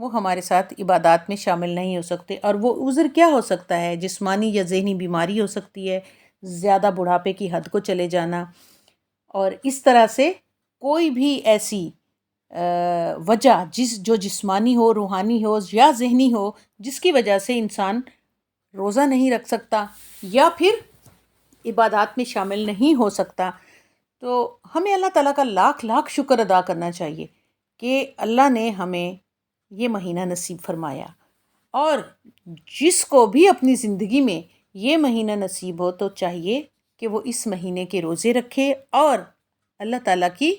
وہ ہمارے ساتھ عبادات میں شامل نہیں ہو سکتے۔ اور وہ عذر کیا ہو سکتا ہے؟ جسمانی یا ذہنی بیماری ہو سکتی ہے، زیادہ بڑھاپے کی حد کو چلے جانا، اور اس طرح سے کوئی بھی ایسی وجہ جو جسمانی ہو، روحانی ہو یا ذہنی ہو، جس کی وجہ سے انسان روزہ نہیں رکھ سکتا یا پھر عبادات میں شامل نہیں ہو سکتا، تو ہمیں اللہ تعالیٰ کا لاکھ لاکھ شکر ادا کرنا چاہیے کہ اللہ نے ہمیں یہ مہینہ نصیب فرمایا۔ اور جس کو بھی اپنی زندگی میں یہ مہینہ نصیب ہو تو چاہیے کہ وہ اس مہینے کے روزے رکھے اور اللہ تعالیٰ کی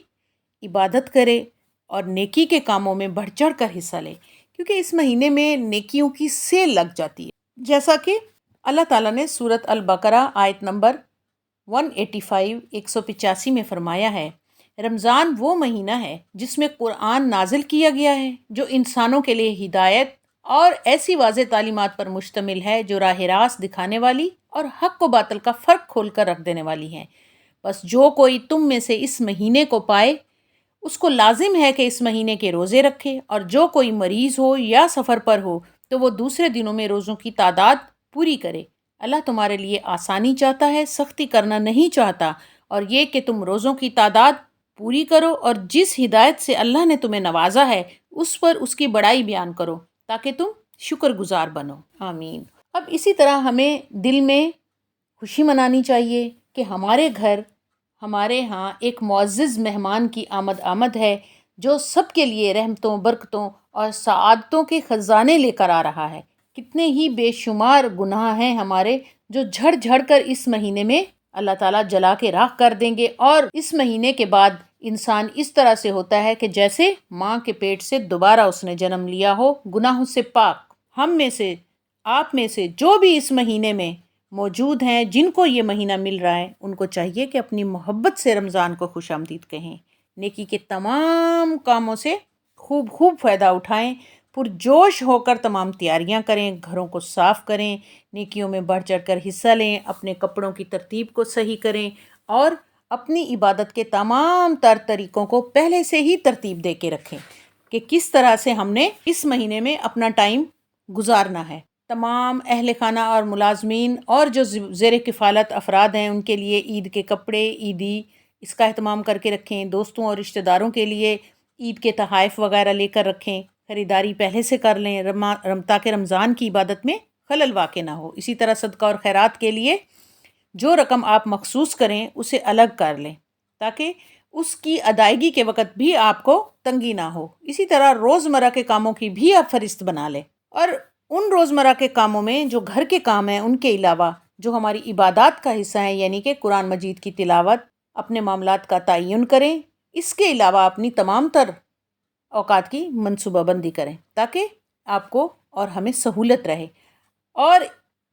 عبادت کرے اور نیکی کے کاموں میں بڑھ چڑھ کر حصہ لے، کیونکہ اس مہینے میں نیکیوں کی سیل لگ جاتی ہے، جیسا کہ اللہ تعالیٰ نے سورۃ البقرہ آیت نمبر 185 185 میں فرمایا ہے، رمضان وہ مہینہ ہے جس میں قرآن نازل کیا گیا ہے، جو انسانوں کے لیے ہدایت اور ایسی واضح تعلیمات پر مشتمل ہے جو راہ راست دکھانے والی اور حق و باطل کا فرق کھول کر رکھ دینے والی ہیں۔ بس جو کوئی تم میں سے اس مہینے کو پائے اس کو لازم ہے کہ اس مہینے کے روزے رکھے، اور جو کوئی مریض ہو یا سفر پر ہو تو وہ دوسرے دنوں میں روزوں کی تعداد پوری کرے۔ اللہ تمہارے لیے آسانی چاہتا ہے، سختی کرنا نہیں چاہتا، اور یہ کہ تم روزوں کی تعداد پوری کرو اور جس ہدایت سے اللہ نے تمہیں نوازا ہے اس پر اس کی بڑائی بیان کرو تاکہ تم شکر گزار بنو۔ آمین۔ اب اسی طرح ہمیں دل میں خوشی منانی چاہیے کہ ہمارے گھر، ہمارے ہاں ایک معزز مہمان کی آمد ہے جو سب کے لیے رحمتوں، برکتوں اور سعادتوں کے خزانے لے کر آ رہا ہے۔ کتنے ہی بے شمار گناہ ہیں ہمارے جو جھڑ جھڑ کر اس مہینے میں اللہ تعالیٰ جلا کے راکھ کر دیں گے، اور اس مہینے کے بعد انسان اس طرح سے ہوتا ہے کہ جیسے ماں کے پیٹ سے دوبارہ اس نے جنم لیا ہو، گناہوں سے پاک۔ ہم میں سے، آپ میں سے جو بھی اس مہینے میں موجود ہیں، جن کو یہ مہینہ مل رہا ہے، ان کو چاہیے کہ اپنی محبت سے رمضان کو خوش آمدید کہیں، نیکی کے تمام کاموں سے خوب خوب فائدہ اٹھائیں، پرجوش ہو کر تمام تیاریاں کریں، گھروں کو صاف کریں، نیکیوں میں بڑھ چڑھ کر حصہ لیں، اپنے کپڑوں کی ترتیب کو صحیح کریں، اور اپنی عبادت کے تمام طریقوں کو پہلے سے ہی ترتیب دے کے رکھیں کہ کس طرح سے ہم نے اس مہینے میں اپنا ٹائم گزارنا ہے۔ تمام اہل خانہ اور ملازمین اور جو زیر کفالت افراد ہیں ان کے لیے عید کے کپڑے، عیدی، اس کا اہتمام کر کے رکھیں۔ دوستوں اور رشتہ داروں کے لیے عید کے تحائف وغیرہ لے کر رکھیں، خریداری پہلے سے کر لیں تاکہ رمضان کی عبادت میں خلل واقع نہ ہو۔ اسی طرح صدقہ اور خیرات کے لیے جو رقم آپ مخصوص کریں اسے الگ کر لیں تاکہ اس کی ادائیگی کے وقت بھی آپ کو تنگی نہ ہو۔ اسی طرح روزمرہ کے کاموں کی بھی آپ فہرست بنا لیں، اور ان روزمرہ کے کاموں میں جو گھر کے کام ہیں ان کے علاوہ جو ہماری عبادات کا حصہ ہیں، یعنی کہ قرآن مجید کی تلاوت، اپنے معاملات کا تعین کریں، اس کے علاوہ اپنی تمام تر اوقات کی منصوبہ بندی کریں تاکہ آپ کو اور ہمیں سہولت رہے۔ اور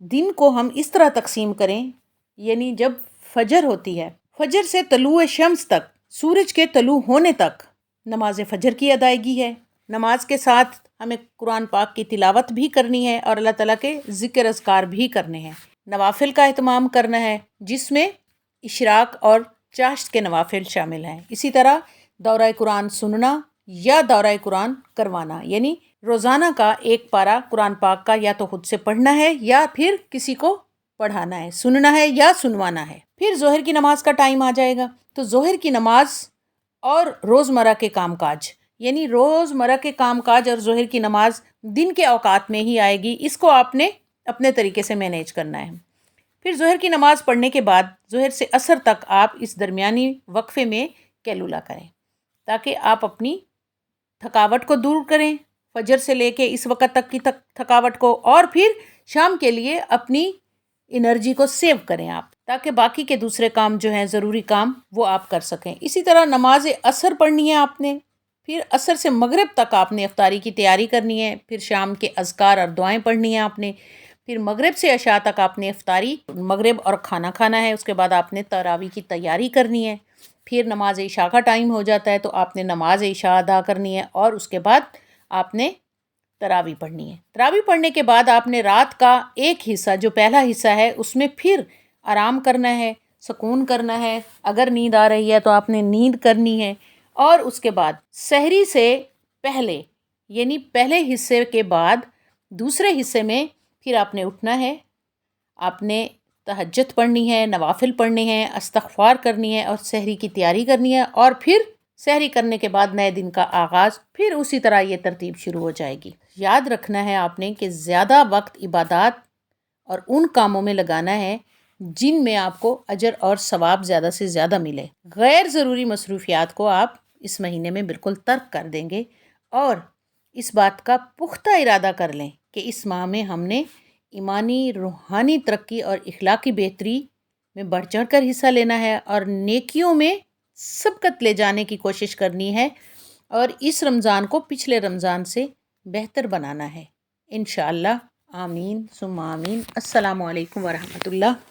دن کو ہم اس طرح تقسیم کریں، یعنی جب فجر ہوتی ہے، فجر سے طلوع شمس تک، سورج کے طلوع ہونے تک نماز فجر کی ادائیگی ہے۔ نماز کے ساتھ ہمیں قرآن پاک کی تلاوت بھی کرنی ہے اور اللہ تعالیٰ کے ذکر اذکار بھی کرنے ہیں۔ نوافل کا اہتمام کرنا ہے جس میں اشراق اور چاشت کے نوافل شامل ہیں۔ اسی طرح دورہ قرآن سننا یا دورہ قرآن کروانا، یعنی روزانہ کا ایک پارہ قرآن پاک کا یا تو خود سے پڑھنا ہے یا پھر کسی کو پڑھانا ہے، سننا ہے یا سنوانا ہے۔ پھر ظہر کی نماز کا ٹائم آ جائے گا، تو ظہر کی نماز اور روزمرہ کے کام کاج، یعنی روزمرہ کے کام کاج اور ظہر کی نماز دن کے اوقات میں ہی آئے گی، اس کو آپ نے اپنے طریقے سے مینیج کرنا ہے۔ پھر ظہر کی نماز پڑھنے کے بعد ظہر سے عصر تک آپ اس درمیانی وقفے میں قیلولہ کریں تاکہ آپ اپنی تھکاوٹ کو دور کریں، فجر سے لے کے اس وقت تک کی تھکاوٹ کو، اور پھر شام کے لیے اپنی انرجی کو سیو کریں آپ، تاکہ باقی کے دوسرے کام جو ہیں ضروری کام وہ آپ کر سکیں۔ اسی طرح نماز عصر پڑھنی ہے آپ نے، پھر عصر سے مغرب تک آپ نے افطاری کی تیاری کرنی ہے، پھر شام کے اذکار اور دعائیں پڑھنی ہیں آپ نے، پھر مغرب سے عشاء تک آپ نے افطاری، مغرب اور کھانا کھانا ہے، اس کے بعد آپ نے تراویح کی تیاری کرنی ہے، پھر نماز عشاء کا ٹائم ہو جاتا ہے تو آپ نے نماز عشاء ادا کرنی ہے، اور اس کے بعد آپ نے تراویح پڑھنی ہے۔ تراویح پڑھنے کے بعد آپ نے رات کا ایک حصہ جو پہلا حصہ ہے اس میں پھر آرام کرنا ہے، سکون کرنا ہے، اگر نیند آ رہی ہے تو آپ نے نیند کرنی ہے، اور اس کے بعد سحری سے پہلے یعنی پہلے حصے کے بعد دوسرے حصے میں پھر آپ نے اٹھنا ہے، آپ نے تہجد پڑھنی ہے، نوافل پڑھنے ہیں، استغفار کرنی ہے اور سحری کی تیاری کرنی ہے، اور پھر سحری کرنے کے بعد نئے دن کا آغاز، پھر اسی طرح یہ ترتیب شروع ہو جائے گی۔ یاد رکھنا ہے آپ نے کہ زیادہ وقت عبادات اور ان کاموں میں لگانا ہے جن میں آپ کو اجر اور ثواب زیادہ سے زیادہ ملے۔ غیر ضروری مصروفیات کو آپ اس مہینے میں بالکل ترک کر دیں گے، اور اس بات کا پختہ ارادہ کر لیں کہ اس ماہ میں ہم نے ایمانی روحانی ترقی اور اخلاقی بہتری میں بڑھ چڑھ کر حصہ لینا ہے اور نیکیوں میں سبقت لے جانے کی کوشش کرنی ہے، اور اس رمضان کو پچھلے رمضان سے بہتر بنانا ہے انشاءاللہ۔ آمین ثم آمین۔ السلام علیکم ورحمۃ اللہ۔